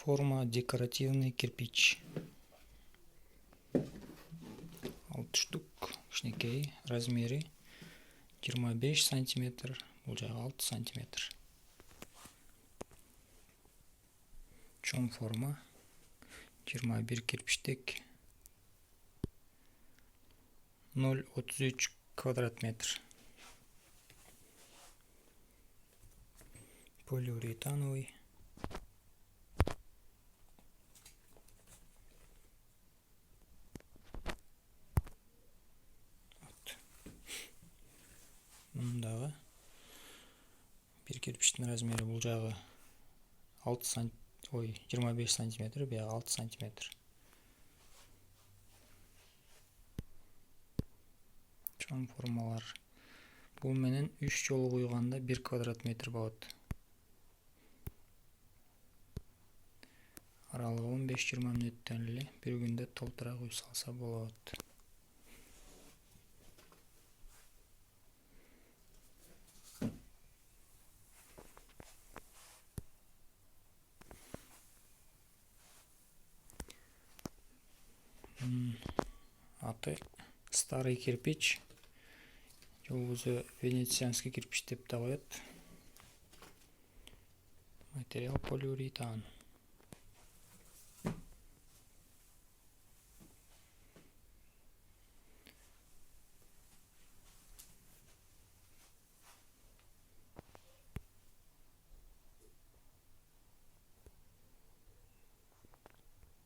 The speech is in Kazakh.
Форма декоративный кирпич. 6 штук, кішкентай, размері 25 сантиметр, бұл жағы 6 сантиметр. Чоң форма 21 кирпичтек 0,33 квадрат метр. Полиуретановый. Мұндағы бір кирпичтің размері бұл жағы 25 сантиметр, бұяғы 6 сантиметр. Чоң формалар. Бұл менен 3 жолы қойғанда 1 квадрат метр болады. Аралығы 15-20 минуттан эле бір күнде толтыра құй салса болады. Аты старый кирпич. Өзі венецианский кирпич деп те коет. Материал полиуретан.